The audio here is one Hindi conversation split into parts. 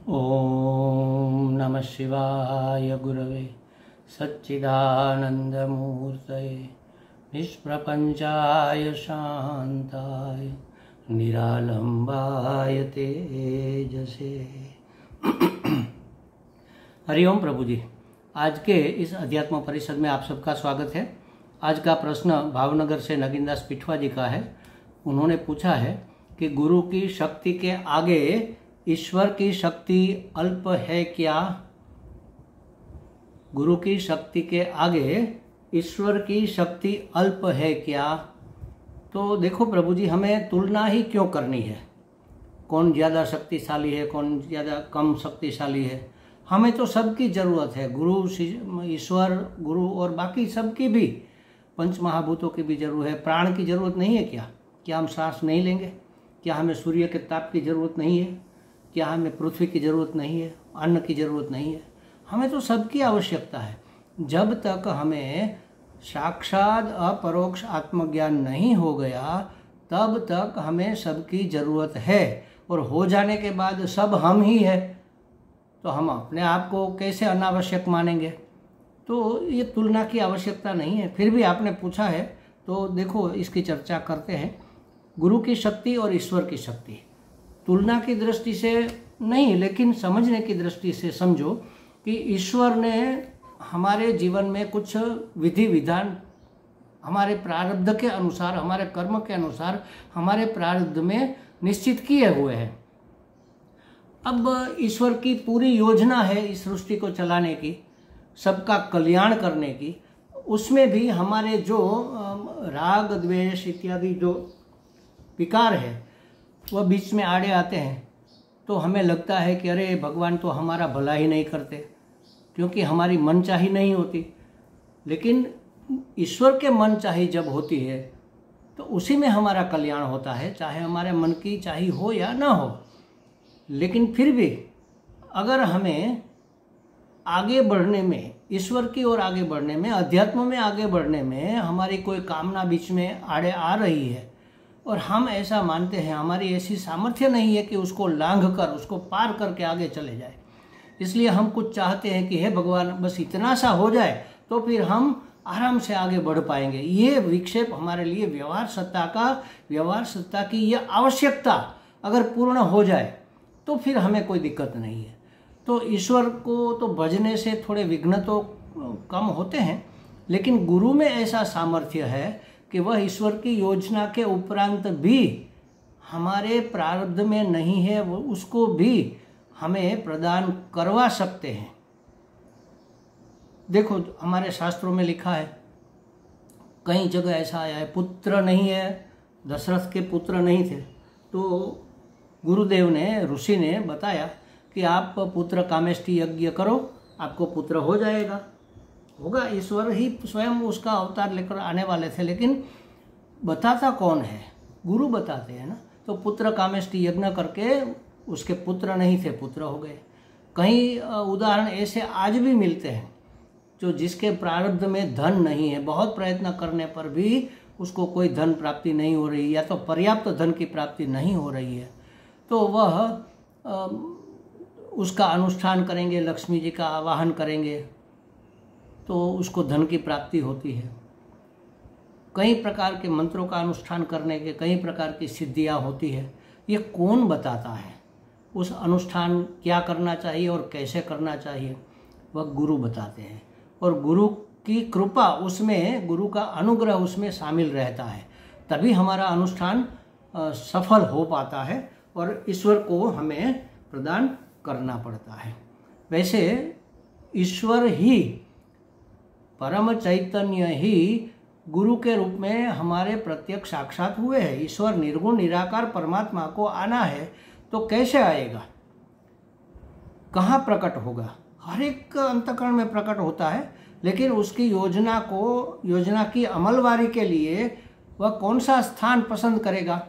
ओम नमः शिवाय गुरवे सच्चिदानंदमूर्तये निष्प्रपंचाय शांताय निरालंबाय तेजसे। हरिओम प्रभु जी, आज के इस अध्यात्म परिषद में आप सबका स्वागत है। आज का प्रश्न भावनगर से नगीनदास पिठवा जी का है। उन्होंने पूछा है कि गुरु की शक्ति के आगे ईश्वर की शक्ति अल्प है क्या? गुरु की शक्ति के आगे ईश्वर की शक्ति अल्प है क्या? तो देखो प्रभु जी, हमें तुलना ही क्यों करनी है? कौन ज़्यादा शक्तिशाली है, कौन ज़्यादा कम शक्तिशाली है? हमें तो सबकी ज़रूरत है। गुरु, ईश्वर, गुरु और बाकी सबकी भी, पंच महाभूतों की भी जरूरत है। प्राण की जरूरत नहीं है क्या? क्या हम सांस नहीं लेंगे? क्या हमें सूर्य के ताप की जरूरत नहीं है? क्या हमें पृथ्वी की जरूरत नहीं है? अन्न की जरूरत नहीं है? हमें तो सबकी आवश्यकता है। जब तक हमें साक्षात अपरोक्ष आत्मज्ञान नहीं हो गया तब तक हमें सबकी जरूरत है। और हो जाने के बाद सब हम ही है, तो हम अपने आप को कैसे अनावश्यक मानेंगे? तो ये तुलना की आवश्यकता नहीं है। फिर भी आपने पूछा है तो देखो, इसकी चर्चा करते हैं। गुरु की शक्ति और ईश्वर की शक्ति, तुलना की दृष्टि से नहीं, लेकिन समझने की दृष्टि से समझो कि ईश्वर ने हमारे जीवन में कुछ विधि विधान हमारे प्रारब्ध के अनुसार, हमारे कर्म के अनुसार, हमारे प्रारब्ध में निश्चित किए हुए हैं। अब ईश्वर की पूरी योजना है इस सृष्टि को चलाने की, सबका कल्याण करने की। उसमें भी हमारे जो राग द्वेष इत्यादि जो विकार है वह बीच में आड़े आते हैं, तो हमें लगता है कि अरे भगवान तो हमारा भला ही नहीं करते, क्योंकि हमारी मनचाही नहीं होती। लेकिन ईश्वर के मनचाही जब होती है तो उसी में हमारा कल्याण होता है, चाहे हमारे मन की चाही हो या ना हो। लेकिन फिर भी अगर हमें आगे बढ़ने में, ईश्वर की ओर आगे बढ़ने में, अध्यात्म में आगे बढ़ने में हमारी कोई कामना बीच में आड़े आ रही है और हम ऐसा मानते हैं, हमारी ऐसी सामर्थ्य नहीं है कि उसको लांघ कर, उसको पार करके आगे चले जाए, इसलिए हम कुछ चाहते हैं कि हे भगवान बस इतना सा हो जाए तो फिर हम आराम से आगे बढ़ पाएंगे। ये विक्षेप हमारे लिए व्यवहार सत्ता की यह आवश्यकता अगर पूर्ण हो जाए तो फिर हमें कोई दिक्कत नहीं है। तो ईश्वर को तो भजने से थोड़े विघ्न तो कम होते हैं, लेकिन गुरु में ऐसा सामर्थ्य है कि वह ईश्वर की योजना के उपरांत भी हमारे प्रारब्ध में नहीं है, वो उसको भी हमें प्रदान करवा सकते हैं। देखो, हमारे शास्त्रों में लिखा है, कई जगह ऐसा आया है, पुत्र नहीं है, दशरथ के पुत्र नहीं थे, तो गुरुदेव ने, ऋषि ने बताया कि आप पुत्र कामेष्टि यज्ञ करो, आपको पुत्र हो जाएगा, होगा। ईश्वर ही स्वयं उसका अवतार लेकर आने वाले थे, लेकिन बताता कौन है? गुरु बताते हैं ना। तो पुत्र कामेष्टि यज्ञ करके उसके पुत्र नहीं थे, पुत्र हो गए। कई उदाहरण ऐसे आज भी मिलते हैं जो जिसके प्रारब्ध में धन नहीं है, बहुत प्रयत्न करने पर भी उसको कोई धन प्राप्ति नहीं हो रही, या तो पर्याप्त धन की प्राप्ति नहीं हो रही है, तो वह उसका अनुष्ठान करेंगे, लक्ष्मी जी का आवाहन करेंगे तो उसको धन की प्राप्ति होती है। कई प्रकार के मंत्रों का अनुष्ठान करने के कई प्रकार की सिद्धियां होती है। ये कौन बताता है? उस अनुष्ठान क्या करना चाहिए और कैसे करना चाहिए, वह गुरु बताते हैं। और गुरु की कृपा उसमें, गुरु का अनुग्रह उसमें शामिल रहता है, तभी हमारा अनुष्ठान सफल हो पाता है और ईश्वर को हमें प्रदान करना पड़ता है। वैसे ईश्वर ही, परम चैतन्य ही गुरु के रूप में हमारे प्रत्यक्ष साक्षात हुए हैं। ईश्वर निर्गुण निराकार परमात्मा को आना है तो कैसे आएगा, कहाँ प्रकट होगा? हर एक अंतःकरण में प्रकट होता है, लेकिन उसकी योजना की अमलवारी के लिए वह कौन सा स्थान पसंद करेगा?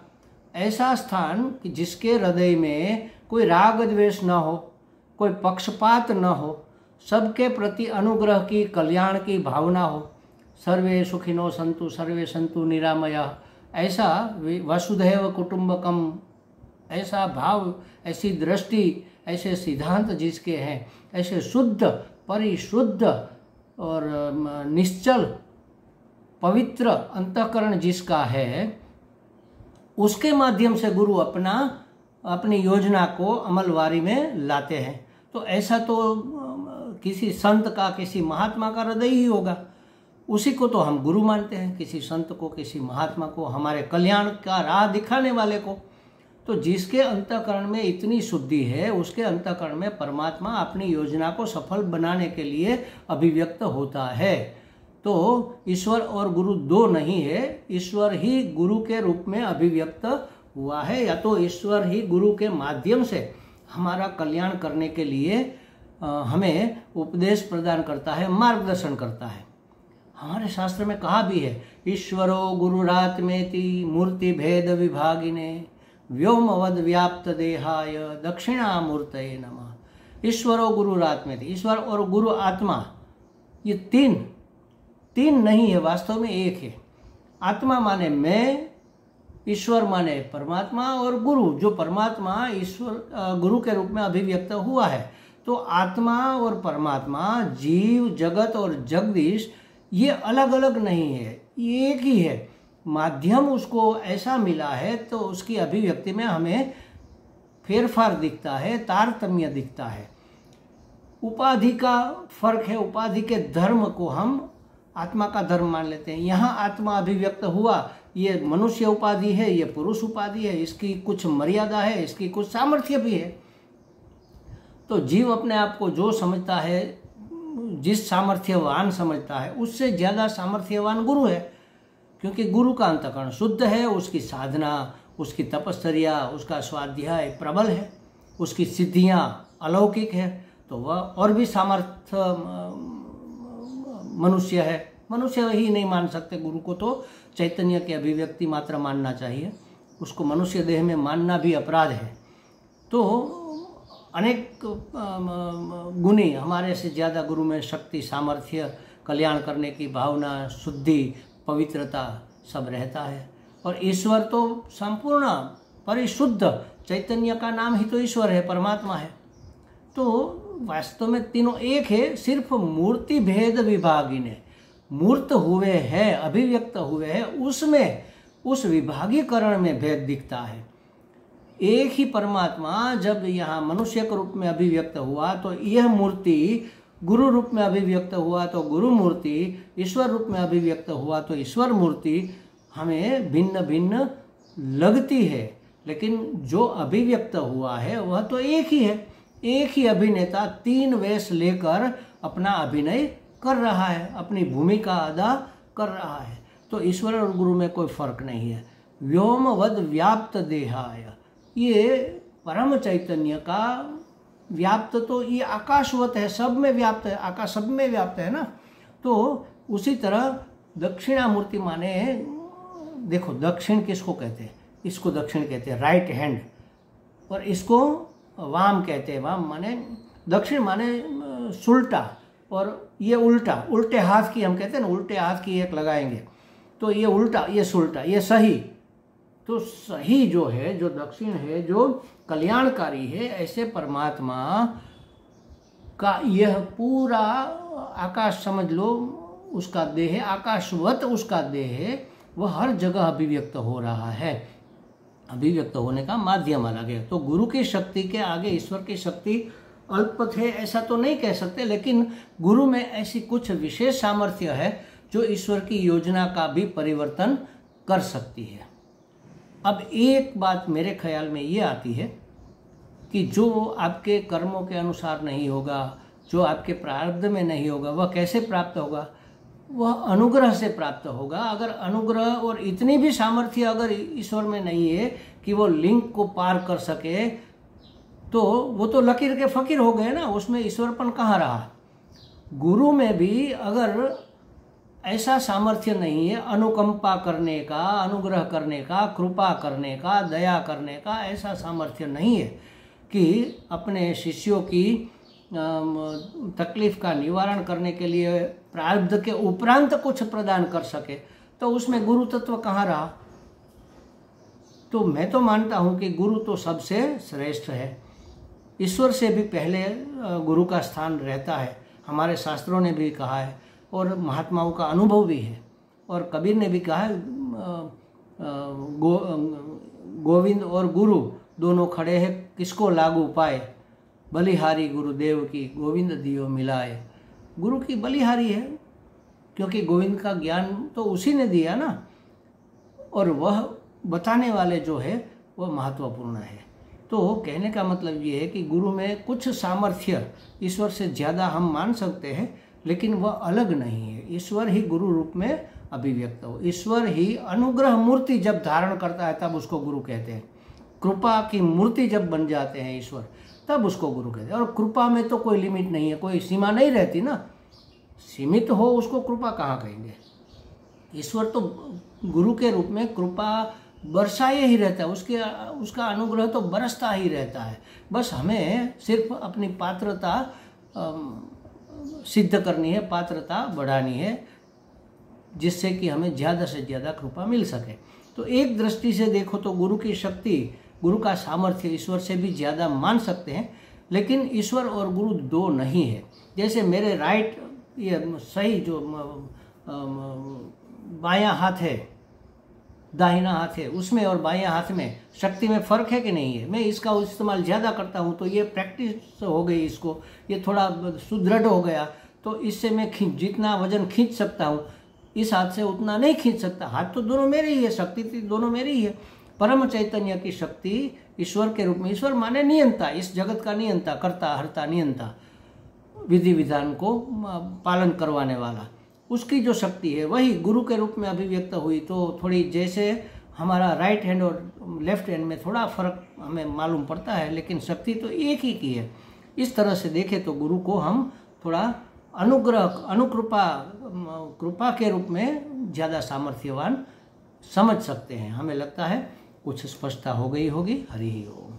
ऐसा स्थान कि जिसके हृदय में कोई राग द्वेष न हो, कोई पक्षपात न हो, सबके प्रति अनुग्रह की, कल्याण की भावना हो। सर्वे सुखिनो संतु सर्वे संतु निरामया, ऐसा वसुधैव कुटुंबकम, ऐसा भाव, ऐसी दृष्टि, ऐसे सिद्धांत जिसके हैं, ऐसे शुद्ध परिशुद्ध और निश्चल पवित्र अंतःकरण जिसका है, उसके माध्यम से गुरु अपनी योजना को अमलवारी में लाते हैं। तो ऐसा तो किसी संत का, किसी महात्मा का हृदय ही होगा, उसी को तो हम गुरु मानते हैं, किसी संत को, किसी महात्मा को, हमारे कल्याण का राह दिखाने वाले को। तो जिसके अंतःकरण में इतनी शुद्धि है, उसके अंतःकरण में परमात्मा अपनी योजना को सफल बनाने के लिए अभिव्यक्त होता है। तो ईश्वर और गुरु दो नहीं है, ईश्वर ही गुरु के रूप में अभिव्यक्त हुआ है, या तो ईश्वर ही गुरु के माध्यम से हमारा कल्याण करने के लिए हमें उपदेश प्रदान करता है, मार्गदर्शन करता है। हमारे शास्त्र में कहा भी है, ईश्वरो गुरुरात्मेति मूर्ति भेद विभागिने व्योमवद व्याप्त देहाय दक्षिणामूर्तये नमः। ईश्वरो गुरुरात्मेति, ईश्वर और गुरु आत्मा, ये तीन नहीं है, वास्तव में एक है। आत्मा माने मैं, ईश्वर माने परमात्मा, और गुरु जो परमात्मा ईश्वर गुरु के रूप में अभिव्यक्त हुआ है। तो आत्मा और परमात्मा, जीव जगत और जगदीश, ये अलग अलग नहीं है, ये एक ही है। माध्यम उसको ऐसा मिला है तो उसकी अभिव्यक्ति में हमें फेरफार दिखता है, तारतम्य दिखता है। उपाधि का फर्क है, उपाधि के धर्म को हम आत्मा का धर्म मान लेते हैं। यहाँ आत्मा अभिव्यक्त हुआ, ये मनुष्य उपाधि है, ये पुरुष उपाधि है, इसकी कुछ मर्यादा है, इसकी कुछ सामर्थ्य भी है। तो जीव अपने आप को जो समझता है, जिस सामर्थ्यवान समझता है, उससे ज़्यादा सामर्थ्यवान गुरु है, क्योंकि गुरु का अंतःकरण शुद्ध है, उसकी साधना, उसकी तपश्चर्या, उसका स्वाध्याय प्रबल है, उसकी सिद्धियाँ अलौकिक है, तो वह और भी सामर्थ्य मनुष्य है। मनुष्य ही नहीं मान सकते गुरु को, तो चैतन्य की अभिव्यक्ति मात्र मानना चाहिए, उसको मनुष्य देह में मानना भी अपराध है। तो अनेक गुणी, हमारे से ज़्यादा गुरु में शक्ति, सामर्थ्य, कल्याण करने की भावना, शुद्धि, पवित्रता सब रहता है। और ईश्वर तो संपूर्ण परिशुद्ध चैतन्य का नाम ही तो ईश्वर है, परमात्मा है। तो वास्तव में तीनों एक है, सिर्फ मूर्ति भेद विभागिने, मूर्त हुए हैं, अभिव्यक्त हुए हैं, उसमें उस विभागीकरण में भेद दिखता है। एक ही परमात्मा जब यहाँ मनुष्य के रूप में अभिव्यक्त हुआ तो यह मूर्ति, गुरु रूप में अभिव्यक्त हुआ तो गुरु मूर्ति, ईश्वर रूप में अभिव्यक्त हुआ तो ईश्वर मूर्ति हमें भिन्न भिन्न लगती है, लेकिन जो अभिव्यक्त हुआ है वह तो एक ही है। एक ही अभिनेता तीन वेश लेकर अपना अभिनय कर रहा है, अपनी भूमिका अदा कर रहा है। तो ईश्वर और गुरु में कोई फर्क नहीं है। व्योमवद व्याप्त देहाय, ये परम चैतन्य का व्याप्त, तो ये आकाशवत है, सब में व्याप्त है, आकाश सब में व्याप्त है ना। तो उसी तरह दक्षिणामूर्ति माने, देखो दक्षिण किसको कहते हैं, इसको दक्षिण कहते हैं, राइट हैंड, और इसको वाम कहते हैं। वाम माने, दक्षिण माने सुलटा, और ये उल्टा, उल्टे हाथ की हम कहते हैं ना, उल्टे हाथ की एक लगाएंगे तो ये उल्टा, ये सुलटा, ये सही। तो सही जो है, जो दक्षिण है, जो कल्याणकारी है, ऐसे परमात्मा का यह पूरा आकाश समझ लो, उसका देह है, आकाशवत उसका देह है, वह हर जगह अभिव्यक्त हो रहा है। अभिव्यक्त होने का माध्यम अलग है। तो गुरु की शक्ति के आगे ईश्वर की शक्ति अल्प है ऐसा तो नहीं कह सकते, लेकिन गुरु में ऐसी कुछ विशेष सामर्थ्य है जो ईश्वर की योजना का भी परिवर्तन कर सकती है। अब एक बात मेरे ख्याल में ये आती है कि जो आपके कर्मों के अनुसार नहीं होगा, जो आपके प्रारब्ध में नहीं होगा, वह कैसे प्राप्त होगा? वह अनुग्रह से प्राप्त होगा। अगर अनुग्रह और इतनी भी सामर्थ्य अगर ईश्वर में नहीं है कि वो लिंक को पार कर सके, तो वो तो लकीर के फकीर हो गए ना, उसमें ईश्वरपन कहाँ रहा। गुरु में भी अगर ऐसा सामर्थ्य नहीं है अनुकंपा करने का, अनुग्रह करने का, कृपा करने का, दया करने का, ऐसा सामर्थ्य नहीं है कि अपने शिष्यों की तकलीफ का निवारण करने के लिए प्रारब्ध के उपरांत कुछ प्रदान कर सके, तो उसमें गुरु तत्व कहाँ रहा। तो मैं तो मानता हूँ कि गुरु तो सबसे श्रेष्ठ है। ईश्वर से भी पहले गुरु का स्थान रहता है। हमारे शास्त्रों ने भी कहा है और महात्माओं का अनुभव भी है। और कबीर ने भी कहा है गोविंद और गुरु दोनों खड़े हैं, किसको लागू पाए, बलिहारी गुरुदेव की गोविंद दियो मिलाए। गुरु की बलिहारी है, क्योंकि गोविंद का ज्ञान तो उसी ने दिया ना, और वह बताने वाले जो है वह महत्वपूर्ण है। तो कहने का मतलब ये है कि गुरु में कुछ सामर्थ्य ईश्वर से ज़्यादा हम मान सकते हैं, लेकिन वह अलग नहीं है। ईश्वर ही गुरु रूप में अभिव्यक्त हो, ईश्वर ही अनुग्रह मूर्ति जब धारण करता है तब उसको गुरु कहते हैं। कृपा की मूर्ति जब बन जाते हैं ईश्वर, तब उसको गुरु कहते हैं। और कृपा में तो कोई लिमिट नहीं है, कोई सीमा नहीं रहती ना। सीमित हो उसको कृपा कहाँ कहेंगे। ईश्वर तो गुरु के रूप में कृपा बरसाए ही रहता है, उसका अनुग्रह तो बरसता ही रहता है। बस हमें सिर्फ अपनी पात्रता सिद्ध करनी है, पात्रता बढ़ानी है, जिससे कि हमें ज़्यादा से ज़्यादा कृपा मिल सके। तो एक दृष्टि से देखो तो गुरु की शक्ति, गुरु का सामर्थ्य ईश्वर से भी ज़्यादा मान सकते हैं, लेकिन ईश्वर और गुरु दो नहीं है। जैसे मेरे राइट, ये सही जो बायां हाथ है, दाहिना हाथ है, उसमें और बायां हाथ में शक्ति में फ़र्क है कि नहीं है। मैं इसका इस्तेमाल ज़्यादा करता हूँ तो ये प्रैक्टिस हो गई, इसको ये थोड़ा सुदृढ़ हो गया, तो इससे मैं जितना वजन खींच सकता हूँ इस हाथ से उतना नहीं खींच सकता। हाथ तो दोनों मेरे ही है, शक्ति दोनों मेरी ही है। परम चैतन्य की शक्ति ईश्वर के रूप में, ईश्वर माने नियंता, इस जगत का नियंता, कर्ता हर्ता नियंता, विधि विधान को पालन करवाने वाला, उसकी जो शक्ति है वही गुरु के रूप में अभिव्यक्त हुई। तो थोड़ी जैसे हमारा राइट हैंड और लेफ्ट हैंड में थोड़ा फर्क हमें मालूम पड़ता है, लेकिन शक्ति तो एक ही की है। इस तरह से देखें तो गुरु को हम थोड़ा अनुग्रह, कृपा के रूप में ज़्यादा सामर्थ्यवान समझ सकते हैं। हमें लगता है कुछ स्पष्टता हो गई होगी। हरि ओम।